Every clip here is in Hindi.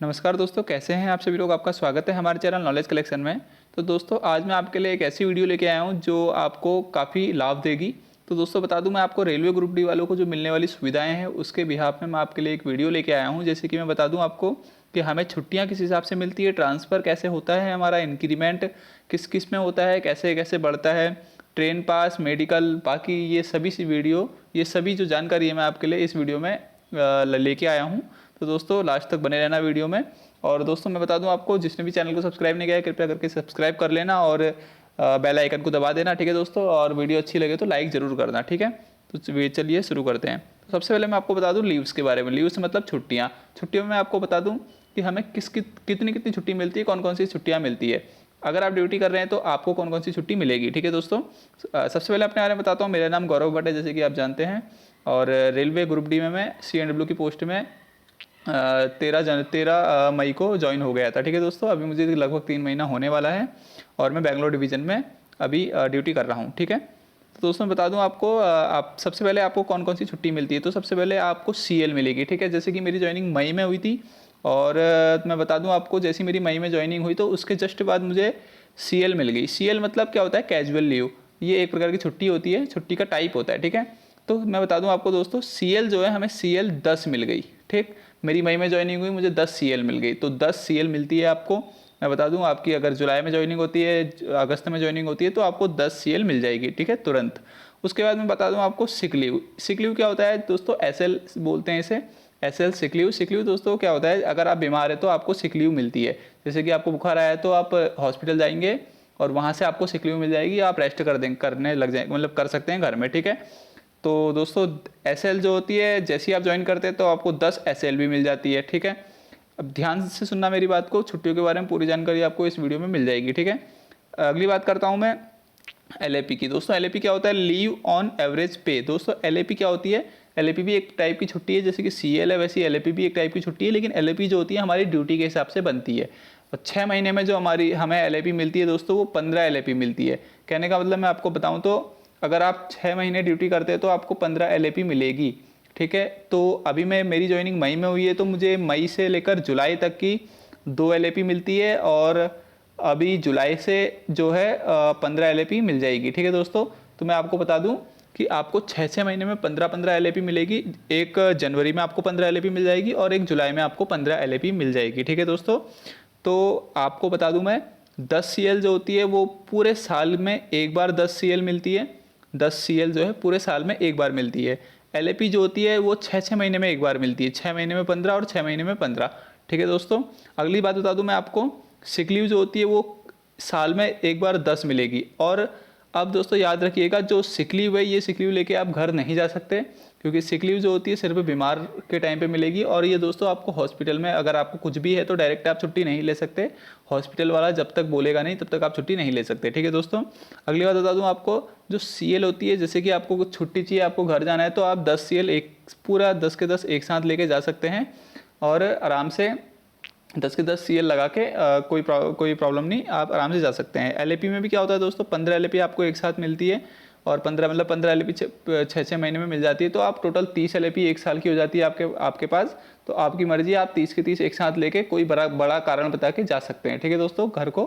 नमस्कार दोस्तों, कैसे हैं आप सभी लोग। आपका स्वागत है हमारे चैनल नॉलेज कलेक्शन में। तो दोस्तों आज मैं आपके लिए एक ऐसी वीडियो लेके आया हूं जो आपको काफ़ी लाभ देगी। तो दोस्तों बता दूं, मैं आपको रेलवे ग्रुप डी वालों को जो मिलने वाली सुविधाएं हैं उसके बिहाफ में मैं आपके लिए एक वीडियो लेके आया हूं। जैसे कि मैं बता दूं आपको कि हमें छुट्टियाँ किस हिसाब से मिलती है, ट्रांसफ़र कैसे होता है, हमारा इंक्रीमेंट किस किस में होता है, कैसे कैसे बढ़ता है, ट्रेन पास, मेडिकल, बाकी ये सभी सी वीडियो, ये सभी जो जानकारी है मैं आपके लिए इस वीडियो में लेके आया हूँ। तो दोस्तों लास्ट तक बने रहना वीडियो में। और दोस्तों मैं बता दूं आपको, जिसने भी चैनल को सब्सक्राइब नहीं किया है कृपया करके सब्सक्राइब कर लेना और बेल आइकन को दबा देना, ठीक है दोस्तों। और वीडियो अच्छी लगे तो लाइक ज़रूर करना, ठीक है। तो चलिए शुरू करते हैं। तो सबसे पहले मैं आपको बता दूं लीव्स के बारे में। लीव्स मतलब छुट्टियाँ। छुट्टियों में मैं आपको बता दूँ कि हमें कितनी कितनी छुट्टी मिलती है, कौन कौन सी छुट्टियाँ मिलती है। अगर आप ड्यूटी कर रहे हैं तो आपको कौन कौन सी छुट्टी मिलेगी, ठीक है दोस्तों। सबसे पहले अपने बारे में बताता हूँ। मेरा नाम गौरव भट्ट है, जैसे कि आप जानते हैं। और रेलवे ग्रुप डी में मैं CNW की पोस्ट में 13 मई को ज्वाइन हो गया था, ठीक है दोस्तों। अभी मुझे लगभग 3 महीना होने वाला है और मैं बेंगलोर डिवीज़न में अभी ड्यूटी कर रहा हूँ, ठीक है। तो दोस्तों बता दूं आपको, आप सबसे पहले आपको कौन कौन सी छुट्टी मिलती है। तो सबसे पहले आपको CL मिलेगी, ठीक है। जैसे कि मेरी ज्वाइनिंग मई में हुई थी और मैं बता दूं आपको, जैसी मेरी मई में ज्वाइनिंग हुई तो उसके जस्ट बाद मुझे CL मिल गई। CL मतलब क्या होता है, कैजुअल लीव। ये एक प्रकार की छुट्टी होती है, छुट्टी का टाइप होता है, ठीक है। तो मैं बता दूं आपको दोस्तों, CL जो है हमें CL 10 मिल गई, ठीक। मेरी मई में ज्वाइनिंग हुई, मुझे 10 CL मिल गई। तो 10 CL मिलती है आपको। मैं बता दूं, आपकी अगर जुलाई में ज्वाइनिंग होती है, अगस्त में ज्वाइनिंग होती है तो आपको 10 CL मिल जाएगी, ठीक है, तुरंत। उसके बाद मैं बता दूं आपको सिक लीव। सिक लीव क्या होता है दोस्तों, SL बोलते हैं इसे, SL sick leave. Sick leave दोस्तों क्या होता है, अगर आप बीमार है तो आपको सिक लीव मिलती है। जैसे कि आपको बुखार आया है तो आप हॉस्पिटल जाएंगे और वहाँ से आपको सिक लीव मिल जाएगी, आप रेस्ट करने लग जाएंगे, मतलब कर सकते हैं घर में, ठीक है। तो दोस्तों SL जो होती है, जैसे ही आप ज्वाइन करते हैं तो आपको 10 SL भी मिल जाती है, ठीक है। अब ध्यान से सुनना मेरी बात को, छुट्टियों के बारे में पूरी जानकारी आपको इस वीडियो में मिल जाएगी, ठीक है। अगली बात करता हूँ मैं LAP की। दोस्तों LAP क्या होता है, लीव ऑन एवरेज पे। दोस्तों LAP क्या होती है, LAP भी एक टाइप की छुट्टी है। जैसे कि CL है वैसे LAP भी एक टाइप की छुट्टी है, लेकिन LAP जो होती है हमारी ड्यूटी के हिसाब से बनती है। और 6 महीने में जो हमें LAP मिलती है दोस्तों, वो 15 LAP मिलती है। कहने का मतलब मैं आपको बताऊँ तो अगर आप 6 महीने ड्यूटी करते हैं तो आपको 15 LAP मिलेगी, ठीक है। तो अभी मेरी ज्वाइनिंग मई में हुई है तो मुझे मई से लेकर जुलाई तक की 2 LAP मिलती है और अभी जुलाई से जो है 15 LAP मिल जाएगी, ठीक है दोस्तों। तो मैं आपको बता दूं कि आपको 6 महीने में 15 LAP मिलेगी। एक जनवरी में आपको 15 LAP मिल जाएगी और एक जुलाई में आपको 15 LAP मिल जाएगी, ठीक है दोस्तों। तो आपको बता दूं मैं, 10 CL जो होती है वो पूरे साल में एक बार 10 CL मिलती है। 10 CL जो है पूरे साल में एक बार मिलती है। LAP जो होती है वो 6 महीने में एक बार मिलती है। 6 महीने में 15 और 6 महीने में 15, ठीक है दोस्तों। अगली बात बता दूं मैं आपको, सिक लीव जो होती है वो साल में एक बार 10 मिलेगी। और अब दोस्तों याद रखिएगा, जो सिक लीव है ये सिक लीव लेके आप घर नहीं जा सकते, क्योंकि सिक लीव जो होती है सिर्फ बीमार के टाइम पे मिलेगी। और ये दोस्तों आपको हॉस्पिटल में अगर आपको कुछ भी है तो डायरेक्ट आप छुट्टी नहीं ले सकते। हॉस्पिटल वाला जब तक बोलेगा नहीं तब तक आप छुट्टी नहीं ले सकते, ठीक है दोस्तों। अगली बात बता दूं आपको, जो CL होती है, जैसे कि आपको कुछ छुट्टी चाहिए, आपको घर जाना है तो आप 10 CL एक पूरा 10 के 10 एक साथ लेके जा सकते हैं और आराम से 10 के 10 CL लगा के कोई प्रॉब्लम नहीं, आप आराम से जा सकते हैं। LAP में भी क्या होता है दोस्तों, 15 LAP आपको एक साथ मिलती है और 15 LAP 6 महीने में मिल जाती है। तो आप टोटल 30 LAP एक साल की हो जाती है आपके पास। तो आपकी मर्जी, आप 30 के 30 एक साथ लेके कोई बड़ा कारण बता के जा सकते हैं, ठीक है दोस्तों, घर को।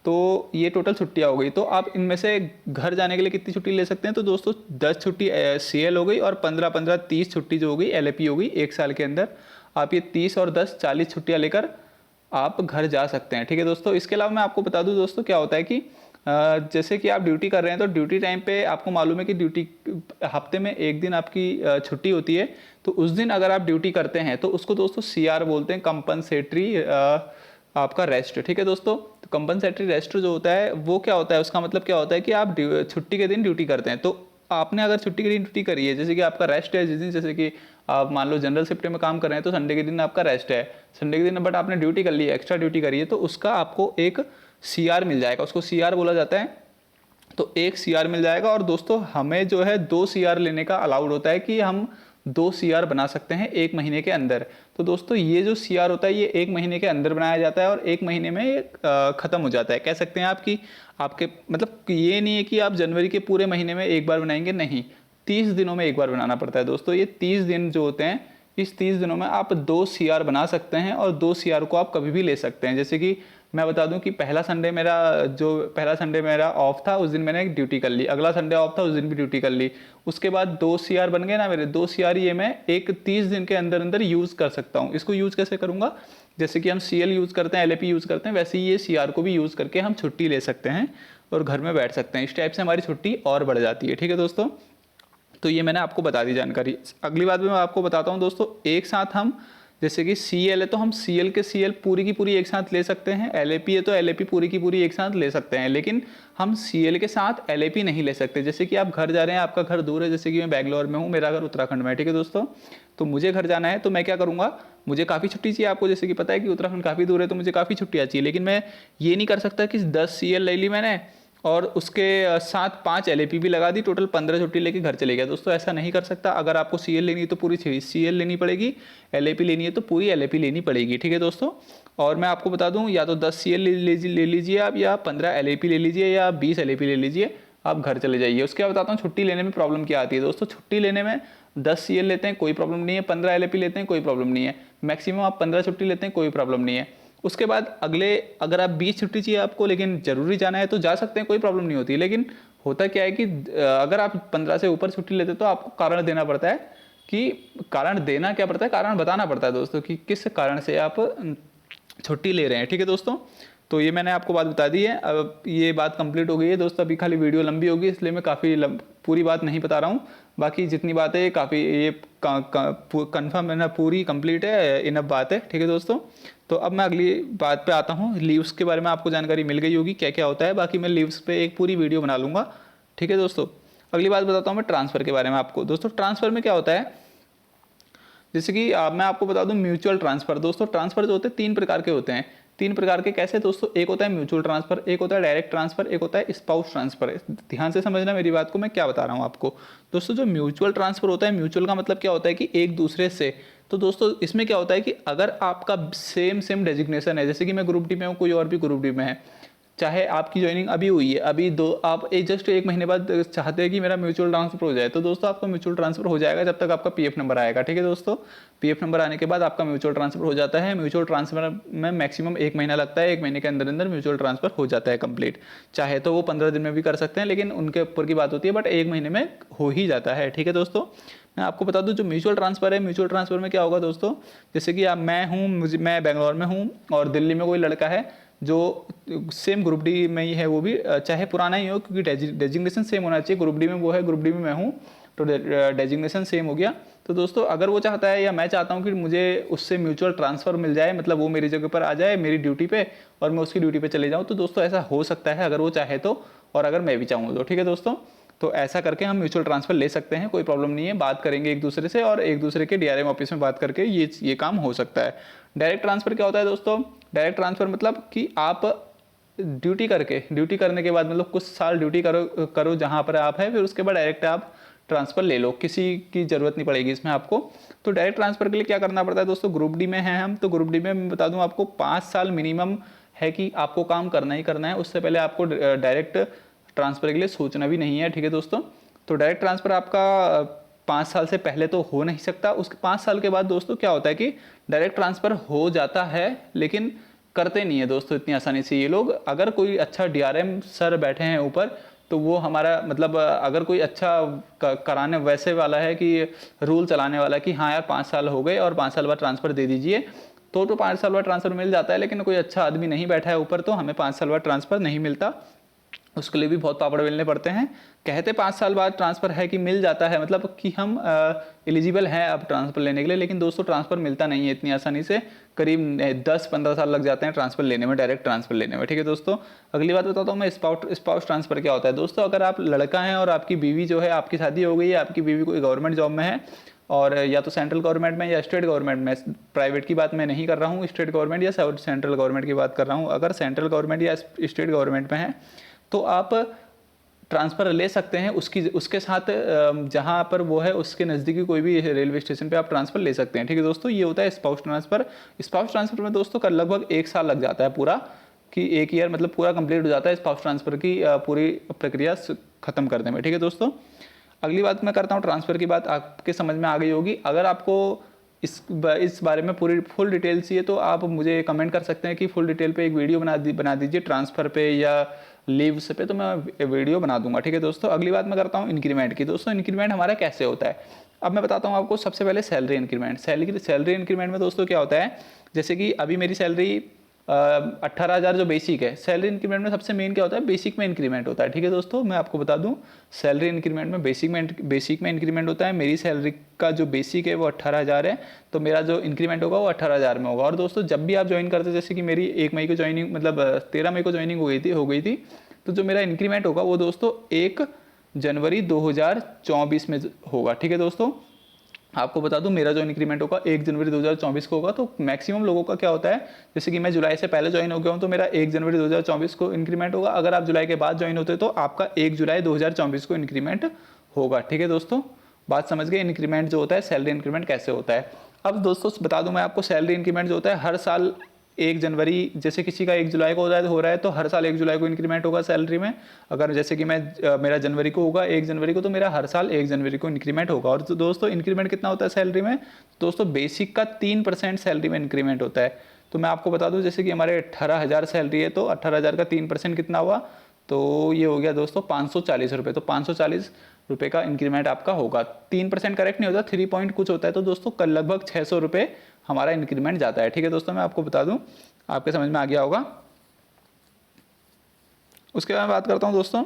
तो ये टोटल छुट्टियाँ हो गई। तो आप इनमें से घर जाने के लिए कितनी छुट्टी ले सकते हैं, तो दोस्तों 10 छुट्टी CL हो गई और 15 30 छुट्टी जो हो गई LAP हो गई एक साल के अंदर। आप ये 30 और 10 40 छुट्टियां लेकर आप घर जा सकते हैं, ठीक है दोस्तों। इसके अलावा मैं आपको बता दूं दोस्तों, क्या होता है कि जैसे कि आप ड्यूटी कर रहे हैं तो ड्यूटी टाइम पे आपको मालूम है कि ड्यूटी हफ्ते में एक दिन आपकी छुट्टी होती है। तो उस दिन अगर आप ड्यूटी करते हैं तो उसको दोस्तों CR बोलते हैं, कंपनसेटरी आपका रेस्ट, ठीक है दोस्तों। तो कंपनसेटरी रेस्ट जो होता है वो क्या होता है, उसका मतलब क्या होता है कि आप छुट्टी के दिन ड्यूटी करते हैं। तो आपने अगर छुट्टी के दिन ड्यूटी करी है, जैसे कि आपका रेस्ट है जिस दिन, जैसे कि आप मान लो जनरल शिफ्ट में काम कर रहे हैं तो संडे के दिन आपका रेस्ट है, संडे के दिन, बट आपने ड्यूटी कर ली है, एक्स्ट्रा ड्यूटी करी है, तो उसका आपको एक CR मिल जाएगा, उसको CR बोला जाता है। तो एक CR मिल जाएगा। और दोस्तों हमें जो है 2 CR लेने का अलाउड होता है कि हम 2 CR बना सकते हैं एक महीने के अंदर। तो दोस्तों ये जो CR होता है ये एक महीने के अंदर बनाया जाता है और एक महीने में ख़त्म हो जाता है। कह सकते हैं आप कि आपके मतलब ये नहीं है कि आप जनवरी के पूरे महीने में एक बार बनाएंगे, नहीं, 30 दिनों में एक बार बनाना पड़ता है दोस्तों। ये 30 दिन जो होते हैं इस 30 दिनों में आप 2 CR बना सकते हैं और 2 CR को आप कभी भी ले सकते हैं। जैसे कि मैं बता दूं कि पहला संडे मेरा ऑफ था, उस दिन मैंने एक ड्यूटी कर ली, अगला संडे ऑफ था, उस दिन भी ड्यूटी कर ली, उसके बाद 2 CR बन गए ना मेरे। 2 CR ये मैं एक 30 दिन के अंदर अंदर यूज़ कर सकता हूँ। इसको यूज़ कैसे करूँगा, जैसे कि हम CL यूज़ करते हैं, LAP यूज़ करते हैं, वैसे ही ये CR को भी यूज़ करके हम छुट्टी ले सकते हैं और घर में बैठ सकते हैं। इस टाइप से हमारी छुट्टी और बढ़ जाती है। ठीक है दोस्तों, तो ये मैंने आपको बता दी जानकारी। अगली बात में मैं आपको बताता हूँ दोस्तों, एक साथ हम जैसे कि CL है तो हम CL के CL पूरी की पूरी एक साथ ले सकते हैं, LAP है तो LAP पूरी की पूरी एक साथ ले सकते हैं, लेकिन हम CL के साथ LAP नहीं ले सकते। जैसे कि आप घर जा रहे हैं, आपका घर दूर है, जैसे कि मैं बैंगलोर में हूँ, मेरा घर उत्तराखंड में है। ठीक है दोस्तों, तो मुझे घर जाना है तो मैं क्या करूँगा, मुझे काफ़ी छुट्टी चाहिए। आपको जैसे कि पता है कि उत्तराखंड काफ़ी दूर है तो मुझे काफ़ी छुट्टियाँ चाहिए, लेकिन मैं ये नहीं कर सकता कि 10 CL ले ली मैंने और उसके साथ 5 LAP भी लगा दी, टोटल 15 छुट्टी लेके घर चले गया। दोस्तों ऐसा नहीं कर सकता। अगर आपको CL लेनी है तो पूरी CL लेनी पड़ेगी, LAP लेनी है तो पूरी LAP लेनी पड़ेगी। ठीक है दोस्तों, और मैं आपको बता दूं, या तो 10 CL ले लीजिए आप, या 15 LAP ले लीजिए, या 20 LAP ले लीजिए, आप घर चले जाइए। उसके बाद बताता हूँ छुट्टी लेने में प्रॉब्लम क्या आती है। दोस्तों छुट्टी लेने में 10 CL लेते हैं कोई प्रॉब्लम नहीं है, 15 LAP लेते हैं कोई प्रॉब्लम नहीं है, मैक्सिमम आप 15 छुट्टी लेते हैं कोई प्रॉब्लम नहीं है। उसके बाद अगर आप 20 छुट्टी चाहिए आपको, लेकिन ज़रूरी जाना है तो जा सकते हैं, कोई प्रॉब्लम नहीं होती। लेकिन होता क्या है कि अगर आप 15 से ऊपर छुट्टी लेते तो आपको कारण देना पड़ता है, कि कारण देना क्या पड़ता है, कारण बताना पड़ता है दोस्तों कि किस कारण से आप छुट्टी ले रहे हैं। ठीक है दोस्तों, तो ये मैंने आपको बात बता दी है। अब ये बात कंप्लीट हो गई है दोस्तों। अभी खाली वीडियो लंबी होगी इसलिए मैं काफ़ी पूरी बात नहीं बता रहा हूँ। बाकी जितनी बातें काफ़ी ये कंफर्म है ना, पूरी कंप्लीट है, इनफ बात है। ठीक है दोस्तों, तो अब मैं अगली बात पे आता हूँ। लीव्स के बारे में आपको जानकारी मिल गई होगी क्या क्या होता है, बाकी मैं लीव्स पे एक पूरी वीडियो बना लूँगा। ठीक है दोस्तों, अगली बात बताता हूँ मैं ट्रांसफ़र के बारे में आपको। दोस्तों ट्रांसफ़र में क्या होता है, जैसे कि मैं आपको बता दूं म्यूचुअल ट्रांसफर। दोस्तों ट्रांसफर जो होते हैं 3 प्रकार के होते हैं। 3 प्रकार के कैसे दोस्तों, एक होता है म्यूचुअल ट्रांसफर, एक होता है डायरेक्ट ट्रांसफर, एक होता है स्पाउस ट्रांसफर। ध्यान से समझना मेरी बात को, मैं क्या बता रहा हूँ आपको। दोस्तों जो म्यूचुअल ट्रांसफर होता है, म्यूचुअल का मतलब क्या होता है कि एक दूसरे से। तो दोस्तों इसमें क्या होता है कि अगर आपका सेम डेजिग्नेशन है, जैसे कि मैं ग्रुप डी में हूँ, कोई और भी ग्रुप डी में है, चाहे आपकी ज्वाइनिंग अभी हुई है, अभी आप जस्ट 1 महीने बाद चाहते हैं कि मेरा म्यूचुअल ट्रांसफर हो जाए, तो दोस्तों आपका म्यूचुअल ट्रांसफर हो जाएगा जब तक आपका PF नंबर आएगा। ठीक है दोस्तों, PF नंबर आने के बाद आपका म्यूचुअल ट्रांसफर हो जाता है। म्यूचुअल ट्रांसफर में मैक्सिमम 1 महीना लगता है, 1 महीने के अंदर अंदर म्यूचुअल ट्रांसफर हो जाता है कंप्लीट। चाहे तो वो 15 दिन में भी कर सकते हैं, लेकिन उनके ऊपर की बात होती है, बट 1 महीने में हो ही जाता है। ठीक है दोस्तों, मैं आपको बता दूं जो म्यूचुअल ट्रांसफर है, म्यूचुअल ट्रांसफर में क्या होगा दोस्तों, जैसे कि मैं बेंगलोर में हूँ और दिल्ली में कोई लड़का है जो सेम ग्रुप डी में ही है, वो भी चाहे पुराना ही हो, क्योंकि डेजिग्नेशन सेम होना चाहिए। ग्रुप डी में वो है, ग्रुप डी में मैं हूँ, तो डेजिग्नेशन सेम हो गया। तो दोस्तों अगर वो चाहता है या मैं चाहता हूँ कि मुझे उससे म्यूचुअल ट्रांसफ़र मिल जाए, मतलब वो मेरी जगह पर आ जाए मेरी ड्यूटी पे और मैं उसकी ड्यूटी पे चले जाऊँ, तो दोस्तों ऐसा हो सकता है अगर वो चाहे तो, और अगर मैं भी चाहूँ तो। ठीक है दोस्तों, तो ऐसा करके हम म्यूचुअल ट्रांसफ़र ले सकते हैं, कोई प्रॉब्लम नहीं है। बात करेंगे एक दूसरे से और एक दूसरे के DRM ऑफिस में बात करके ये काम हो सकता है। डायरेक्ट ट्रांसफ़र क्या होता है दोस्तों, डायरेक्ट ट्रांसफ़र मतलब कि आप ड्यूटी करने के बाद, मतलब कुछ साल ड्यूटी करो जहाँ पर आप है, फिर उसके बाद डायरेक्ट आप ट्रांसफ़र ले लो, किसी की ज़रूरत नहीं पड़ेगी इसमें आपको। तो डायरेक्ट ट्रांसफ़र के लिए क्या करना पड़ता है दोस्तों, ग्रुप डी में हैं हम, तो ग्रुप डी में मैं बता दूं आपको 5 साल मिनिमम है कि आपको काम करना ही करना है। उससे पहले आपको डायरेक्ट ट्रांसफ़र के लिए सोचना भी नहीं है। ठीक है दोस्तों, तो डायरेक्ट ट्रांसफ़र आपका 5 साल से पहले तो हो नहीं सकता। उसके 5 साल के बाद दोस्तों क्या होता है कि डायरेक्ट ट्रांसफ़र हो जाता है, लेकिन करते नहीं है दोस्तों इतनी आसानी से ये लोग। अगर कोई अच्छा DRM सर बैठे हैं ऊपर, तो वो हमारा मतलब अगर कोई अच्छा कराने वैसे वाला है कि रूल चलाने वाला कि हाँ यार 5 साल हो गए और 5 साल बाद ट्रांसफ़र दे दीजिए, तो 5 साल बाद ट्रांसफ़र मिल जाता है। लेकिन कोई अच्छा आदमी नहीं बैठा है ऊपर, तो हमें 5 साल बाद ट्रांसफ़र नहीं मिलता। उसके लिए भी बहुत पापड़ बेलने पड़ते हैं। कहते 5 साल बाद ट्रांसफ़र है कि मिल जाता है, मतलब कि हम एलिजिबल हैं अब ट्रांसफ़र लेने के लिए, लेकिन दोस्तों ट्रांसफ़र मिलता नहीं है इतनी आसानी से। करीब 10-15 साल लग जाते हैं ट्रांसफ़र लेने में, डायरेक्ट ट्रांसफ़र लेने में। ठीक है दोस्तों, अगली बात बताता हूँ मैं स्पाउस ट्रांसफ़र क्या होता है। दोस्तों अगर आप लड़का हैं और आपकी बीवी जो है, आपकी शादी हो गई है, आपकी बीवी कोई गवर्नमेंट जॉब में है, और या तो सेंट्रल गवर्नमेंट में या स्टेट गवर्नमेंट में, प्राइवेट की बात मैं नहीं कर रहा हूँ, स्टेट गवर्नमेंट या सेंट्रल गवर्नमेंट की बात कर रहा हूँ। अगर सेंट्रल गवर्नमेंट या स्टेट गवर्नमेंट में है तो आप ट्रांसफ़र ले सकते हैं उसके साथ, जहाँ पर वो है उसके नज़दीकी कोई भी रेलवे स्टेशन पे आप ट्रांसफ़र ले सकते हैं। ठीक है दोस्तों, ये होता है स्पाउस ट्रांसफ़र। स्पाउस ट्रांसफ़र में दोस्तों का लगभग 1 साल लग जाता है पूरा, कि 1 ईयर मतलब पूरा कंप्लीट हो जाता है स्पाउस ट्रांसफ़र की पूरी प्रक्रिया ख़त्म करने में। ठीक है दोस्तों, अगली बात मैं करता हूँ ट्रांसफ़र की बात, आपके समझ में आ गई होगी। अगर आपको इस बारे में पूरी फुल डिटेल चाहिए तो आप मुझे कमेंट कर सकते हैं कि फुल डिटेल पे एक वीडियो बना दीजिए ट्रांसफ़र पे या लीव्स पे, तो मैं वीडियो बना दूंगा। ठीक है दोस्तों, अगली बात मैं करता हूँ इंक्रीमेंट की। दोस्तों इंक्रीमेंट हमारा कैसे होता है, अब मैं बताता हूँ आपको। सबसे पहले सैलरी इंक्रीमेंट। सैलरी इंक्रीमेंट में दोस्तों क्या होता है, जैसे कि अभी मेरी सैलरी 18,000 जो बेसिक है, सैलरी इंक्रीमेंट में सबसे मेन क्या होता है, बेसिक में इंक्रीमेंट होता है। ठीक है दोस्तों, मैं आपको बता दूं सैलरी इंक्रीमेंट में बेसिक में इंक्रीमेंट होता है। मेरी सैलरी का जो बेसिक है वो 18,000 है, तो मेरा जो इंक्रीमेंट होगा वो 18,000 में होगा। और दोस्तों जब भी आप ज्वाइन करते, जैसे कि मेरी 1 मई को ज्वाइनिंग, मतलब 13 मई को ज्वाइनिंग हो गई थी, तो जो मेरा इंक्रीमेंट होगा वो दोस्तों 1 जनवरी 2024 में होगा। ठीक है दोस्तों, आपको बता दूं मेरा जो इंक्रीमेंट होगा 1 जनवरी 2024 को होगा। तो मैक्सिमम लोगों का क्या होता है, जैसे कि मैं जुलाई से पहले ज्वाइन हो गया हूं तो मेरा 1 जनवरी 2024 को इंक्रीमेंट होगा। अगर आप जुलाई के बाद ज्वाइन होते तो आपका 1 जुलाई 2024 को इंक्रीमेंट होगा। ठीक है दोस्तों, बात समझ गए। इंक्रीमेंट जो होता है, सैलरी इंक्रीमेंट कैसे होता है। अब दोस्तों बता दूं मैं आपको, सैलरी इंक्रीमेंट जो होता है हर साल 1 जनवरी, जैसे किसी का 1 जुलाई को हो रहा है तो हर साल 1 जुलाई को इंक्रीमेंट होगा सैलरी में। अगर जैसे कि मेरा जनवरी को होगा 1 जनवरी को, तो मेरा हर साल 1 जनवरी को इंक्रीमेंट होगा। और दोस्तों इंक्रीमेंट कितना होता है सैलरी में, दोस्तों बेसिक का 3% सैलरी में इंक्रीमेंट होता है। तो मैं आपको बता दूं, जैसे कि हमारे 18,000 सैलरी है, तो 18,000 का 3% कितना हुआ, तो ये हो गया दोस्तों 540 रुपये। तो 540 रुपये का इंक्रीमेंट आपका होगा। 3% करेक्ट नहीं होता, 3 पॉइंट कुछ होता है, तो दोस्तों कल लगभग 600 रुपये हमारा इंक्रीमेंट जाता है। ठीक है दोस्तों, मैं आपको बता दूं, आपके समझ में आ गया होगा। उसके बाद बात करता हूं दोस्तों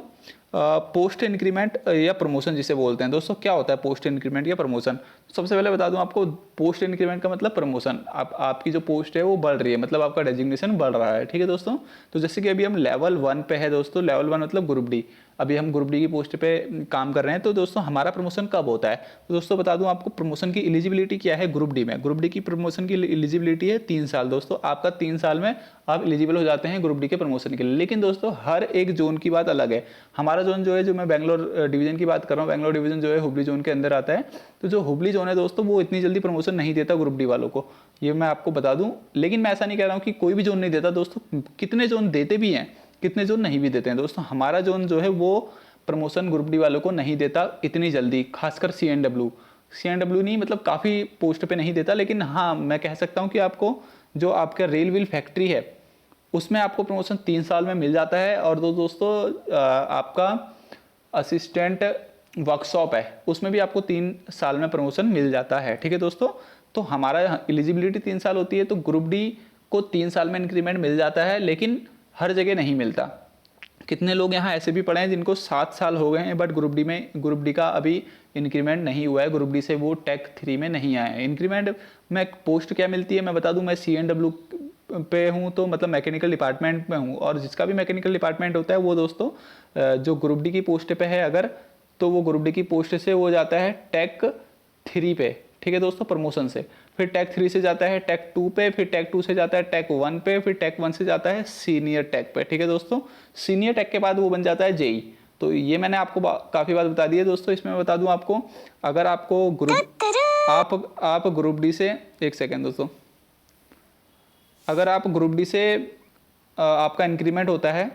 पोस्ट इंक्रीमेंट या प्रमोशन जिसे बोलते हैं। दोस्तों क्या होता है पोस्ट इंक्रीमेंट या प्रमोशन। सबसे पहले बता दूं आपको, पोस्ट इंक्रीमेंट का मतलब प्रमोशन। आपकी जो पोस्ट है वो बढ़ रही है, मतलब आपका डेजिग्नेशन बढ़ रहा है। ठीक है दोस्तों, तो जैसे कि अभी हम लेवल 1 पे है दोस्तों, लेवल 1 मतलब ग्रुप डी, अभी हम ग्रुप डी की पोस्ट पे काम कर रहे हैं। तो दोस्तों हमारा प्रमोशन कब होता है, तो दोस्तों बता दूं आपको प्रमोशन की एलिजिबिलिटी क्या है ग्रुप डी में। ग्रुप डी की प्रमोशन की एलिजिबिलिटी है 3 साल। दोस्तों आपका 3 साल में आप एलिजिबल हो जाते हैं ग्रुप डी के प्रमोशन के लिए। लेकिन दोस्तों हर एक जोन की बात अलग है। हमारा जोन जो है, जो मैं बैंगलोर डिवीजन की बात कर रहा हूँ, बैंगलोर डिवीजन जो है हुबली जोन के अंदर आता है। तो जो हुबली जोन है दोस्तों, वो इतनी जल्दी प्रमोशन नहीं देता ग्रुप डी वालों को, ये मैं आपको बता दूं। लेकिन मैं ऐसा नहीं कह रहा हूँ कि कोई भी जोन नहीं देता दोस्तों, कितने जोन देते भी हैं, कितने जोन नहीं भी देते हैं। दोस्तों हमारा जोन जो है वो प्रमोशन ग्रुप डी वालों को नहीं देता इतनी जल्दी, खासकर सी एन डब्ल्यू नहीं, मतलब काफ़ी पोस्ट पे नहीं देता। लेकिन हाँ, मैं कह सकता हूँ कि आपको जो आपका रेल व्हील फैक्ट्री है उसमें आपको प्रमोशन 3 साल में मिल जाता है। और दोस्तों आपका असिस्टेंट वर्कशॉप है, उसमें भी आपको 3 साल में प्रमोशन मिल जाता है। ठीक है दोस्तों, तो हमारा एलिजिबिलिटी 3 साल होती है, तो ग्रुप डी को 3 साल में इंक्रीमेंट मिल जाता है, लेकिन हर जगह नहीं मिलता। कितने लोग यहाँ ऐसे भी पड़े हैं जिनको 7 साल हो गए हैं, बट ग्रुप डी का अभी इंक्रीमेंट नहीं हुआ है। ग्रुप डी से वो टेक 3 में नहीं आए हैं। इंक्रीमेंट में पोस्ट क्या मिलती है मैं बता दूं, मैं CNW पे हूँ, तो मतलब मैकेनिकल डिपार्टमेंट में हूँ। और जिसका भी मैकेनिकल डिपार्टमेंट होता है वो दोस्तों जो ग्रुप डी की पोस्ट पे है अगर, तो वो ग्रुप डी की पोस्ट से वो जाता है टेक 3 पे। ठीक है दोस्तों, प्रमोशन से फिर टेक 3 से जाता है टेक 2 पे, फिर टेक 2 से जाता है टेक 1 पे, फिर टेक 1 से जाता है सीनियर टेक पे। ठीक है दोस्तों, सीनियर टेक के बाद वो बन जाता है जेई। तो ये मैंने आपको काफ़ी बात बता दी है दोस्तों। इसमें मैं बता दूं आपको, अगर आपको आप ग्रुप डी से, एक सेकेंड दोस्तों, अगर आप ग्रुप डी से आपका इंक्रीमेंट होता है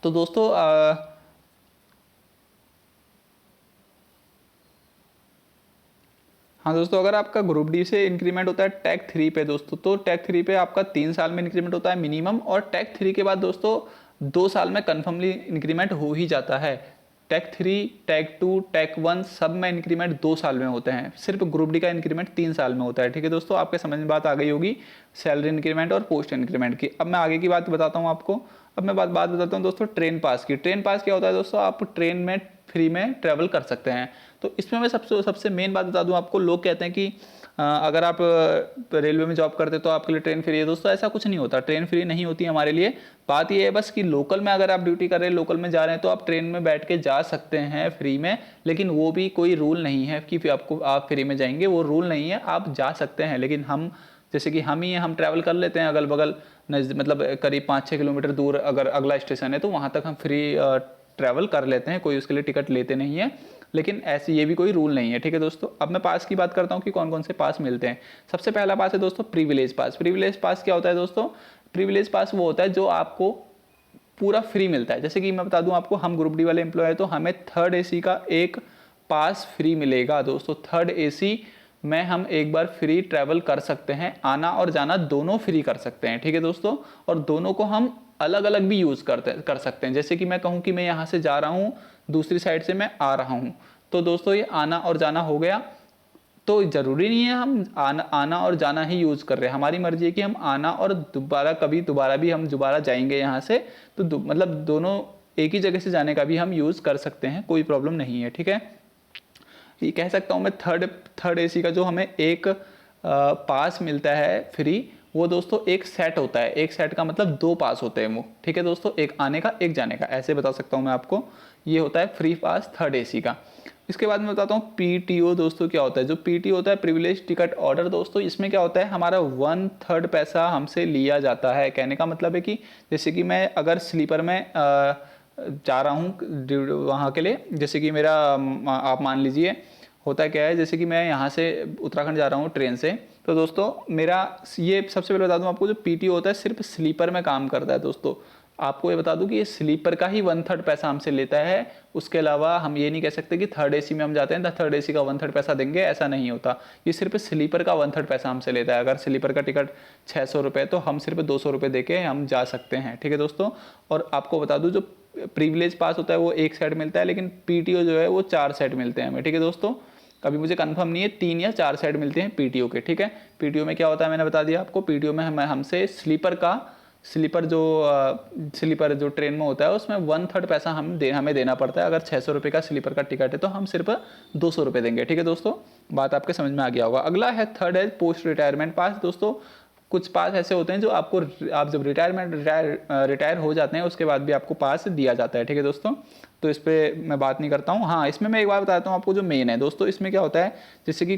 तो दोस्तों हाँ दोस्तों, अगर आपका ग्रुप डी से इंक्रीमेंट होता है टेक 3 पे दोस्तों, तो टेक 3 पे आपका 3 साल में इंक्रीमेंट होता है मिनिमम। और टेक 3 के बाद दोस्तों 2 साल में कन्फर्मली इंक्रीमेंट हो ही जाता है। टेक 3, टेक 2, टेक 1 सब में इंक्रीमेंट 2 साल में होते हैं। सिर्फ ग्रुप डी का इंक्रीमेंट 3 साल में होता है। ठीक है दोस्तों, आपके समझ में बात आ गई होगी सैलरी इंक्रीमेंट और पोस्ट इंक्रीमेंट की। अब मैं आगे की बात बताता हूँ आपको। अब मैं बात बताता हूँ दोस्तों ट्रेन पास की। ट्रेन पास क्या होता है दोस्तों, आप ट्रेन में फ्री में ट्रैवल कर सकते हैं। तो इसमें मैं सबसे मेन बात बता दूं आपको, लोग कहते हैं कि अगर आप रेलवे में जॉब करते तो आपके लिए ट्रेन फ्री है। दोस्तों ऐसा कुछ नहीं होता, ट्रेन फ्री नहीं होती हमारे लिए। बात ये है बस कि लोकल में अगर आप ड्यूटी कर रहे हैं, लोकल में जा रहे हैं, तो आप ट्रेन में बैठ के जा सकते हैं फ्री में। लेकिन वो भी कोई रूल नहीं है कि फिर आप फ्री में जाएंगे, वो रूल नहीं है, आप जा सकते हैं। लेकिन हम जैसे कि हम ट्रैवल कर लेते हैं अगल बगल, मतलब करीब 5-6 किलोमीटर दूर अगर अगला स्टेशन है तो वहाँ तक हम फ्री ट्रैवल कर लेते हैं, कोई उसके लिए टिकट लेते नहीं है। लेकिन ऐसे ये भी कोई रूल नहीं है। ठीक है दोस्तों, अब मैं पास की बात करता हूँ कि कौन कौन से पास मिलते हैं। सबसे पहला पास है दोस्तों प्रिविलेज पास। प्रिविलेज पास क्या होता है दोस्तों, प्रिविलेज पास वो होता है जो आपको पूरा फ्री मिलता है। जैसे कि मैं बता दूं आपको, हम ग्रुप डी वाले एम्प्लॉय है तो हमें 3rd AC का एक पास फ्री मिलेगा दोस्तों। 3rd AC में हम एक बार फ्री ट्रैवल कर सकते हैं, आना और जाना दोनों फ्री कर सकते हैं, ठीक है दोस्तों। और दोनों को हम अलग अलग भी यूज़ कर सकते हैं। जैसे कि मैं कहूँ कि मैं यहाँ से जा रहा हूँ, दूसरी साइड से मैं आ रहा हूँ, तो दोस्तों ये आना और जाना हो गया। तो ज़रूरी नहीं है हम आना और जाना ही यूज़ कर रहे हैं, हमारी मर्जी है कि हम आना और दोबारा भी हम दोबारा जाएंगे यहाँ से, तो मतलब दोनों एक ही जगह से जाने का भी हम यूज़ कर सकते हैं, कोई प्रॉब्लम नहीं है, ठीक है। ये कह सकता हूँ मैं थर्ड एसी का जो हमें एक पास मिलता है फ्री, वो दोस्तों एक सेट होता है, एक सेट का मतलब 2 पास होते हैं वो, ठीक है दोस्तों, एक आने का एक जाने का, ऐसे बता सकता हूँ मैं आपको। ये होता है फ्री पास थर्ड एसी का। इसके बाद मैं बताता हूँ पीटीओ दोस्तों क्या होता है। जो पीटीओ होता है, प्रिविलेज टिकट ऑर्डर दोस्तों, इसमें क्या होता है, हमारा 1/3 पैसा हमसे लिया जाता है। कहने का मतलब है कि जैसे कि मैं अगर स्लीपर में जा रहा हूँ वहाँ के लिए, जैसे कि मेरा आप मान लीजिए होता क्या है, जैसे कि मैं यहाँ से उत्तराखंड जा रहा हूँ ट्रेन से, तो दोस्तों मेरा ये सबसे पहले बता दूँ आपको, जो पीटीओ होता है सिर्फ स्लीपर में काम करता है दोस्तों। आपको ये बता दूं कि ये स्लीपर का ही 1/3 पैसा हमसे लेता है। उसके अलावा हम ये नहीं कह सकते कि थर्ड एसी में हम जाते हैं तो थर्ड एसी का 1/3 पैसा देंगे, ऐसा नहीं होता। ये सिर्फ स्लीपर का 1/3 पैसा हमसे लेता है। अगर स्लीपर का टिकट 600 रुपये तो हम सिर्फ 200 रुपये दे के हम जा सकते हैं, ठीक है दोस्तों। और आपको बता दूँ, जो प्रिविलेज पास होता है वो एक सेट मिलता है, लेकिन पीटीओ जो है वो 4 सेट मिलते हैं हमें, ठीक है दोस्तों। अभी मुझे कंफर्म नहीं है, 3 या 4 सेट मिलते हैं पीटीओ के, ठीक है। पीटीओ में क्या होता है मैंने बता दिया आपको। पीटीओ में हमसे स्लीपर जो ट्रेन में होता है उसमें 1/3 पैसा हमें देना पड़ता है। अगर 600 रुपये का स्लीपर का टिकट है तो हम सिर्फ 200 रुपये देंगे, ठीक है दोस्तों। बात आपके समझ में आ गया होगा। अगला है थर्ड है पोस्ट रिटायरमेंट पास दोस्तों। कुछ पास ऐसे होते हैं जो आप जब रिटायर हो जाते हैं उसके बाद भी आपको पास दिया जाता है, ठीक है दोस्तों। तो इस पर मैं बात नहीं करता हूँ। हाँ, इसमें मैं एक बार बताता हूँ आपको, जो मेन है दोस्तों, इसमें क्या होता है, जैसे कि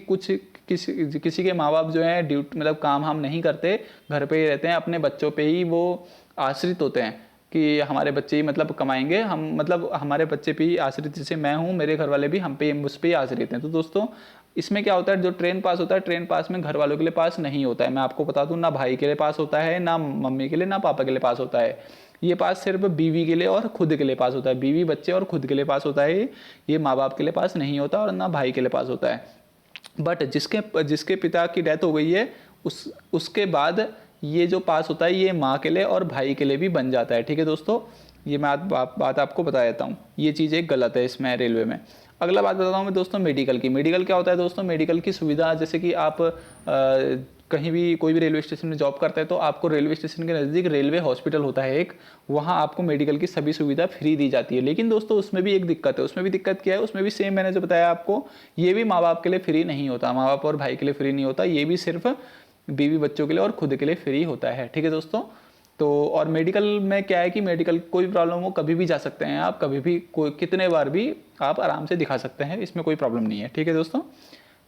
किसी के माँ बाप जो है ड्यूटी मतलब काम हम नहीं करते, घर पे ही रहते हैं, अपने बच्चों पे ही वो आश्रित होते हैं कि हमारे बच्चे ही मतलब कमाएंगे, हम मतलब हमारे बच्चे पे ही आश्रित, जैसे मैं हूँ, मेरे घर वाले भी हम पे उस पर ही आश्रित हैं। तो दोस्तों इसमें क्या होता है, जो ट्रेन पास होता है, ट्रेन पास में घर वालों के लिए पास नहीं होता है। मैं आपको बता दूं, ना भाई के लिए पास होता है, ना मम्मी के लिए, ना पापा के लिए पास होता है। ये पास सिर्फ बीवी के लिए और खुद के लिए पास होता है। बीवी, बच्चे और खुद के लिए पास होता है। ये माँ बाप के लिए पास नहीं होता और ना भाई के लिए पास होता है। बट जिसके पिता की डेथ हो गई है, उसके बाद ये जो पास होता है ये माँ के लिए और भाई के लिए भी बन जाता है, ठीक है दोस्तों। ये मैं बात आपको बता देता हूँ, ये चीज़ एक गलत है इसमें रेलवे में। अगला बात बताता हूँ मैं दोस्तों मेडिकल की। मेडिकल क्या होता है दोस्तों, मेडिकल की सुविधा, जैसे कि आप कहीं भी कोई भी रेलवे स्टेशन में जॉब करते हैं तो आपको रेलवे स्टेशन के नज़दीक रेलवे हॉस्पिटल होता है एक, वहाँ आपको मेडिकल की सभी सुविधा फ्री दी जाती है। लेकिन दोस्तों उसमें भी एक दिक्कत है। उसमें भी दिक्कत क्या है, उसमें भी सेम मैंने जो बताया आपको, ये भी माँ बाप के लिए फ्री नहीं होता, माँ बाप और भाई के लिए फ्री नहीं होता, ये भी सिर्फ बीवी बच्चों के लिए और खुद के लिए फ्री होता है, ठीक है दोस्तों। तो और मेडिकल में क्या है कि मेडिकल कोई प्रॉब्लम हो कभी भी जा सकते हैं आप, कभी भी कोई कितने बार भी आप आराम से दिखा सकते हैं, इसमें कोई प्रॉब्लम नहीं है, ठीक है दोस्तों।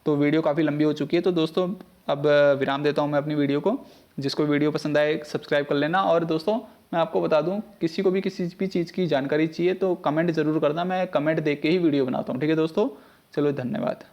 तो वीडियो काफ़ी लंबी हो चुकी है, तो दोस्तों अब विराम देता हूं मैं अपनी वीडियो को। जिसको वीडियो पसंद आए सब्सक्राइब कर लेना। और दोस्तों मैं आपको बता दूं, किसी को भी किसी भी चीज़ की जानकारी चाहिए तो कमेंट ज़रूर करना, मैं कमेंट देख के ही वीडियो बनाता हूँ, ठीक है दोस्तों। चलो धन्यवाद।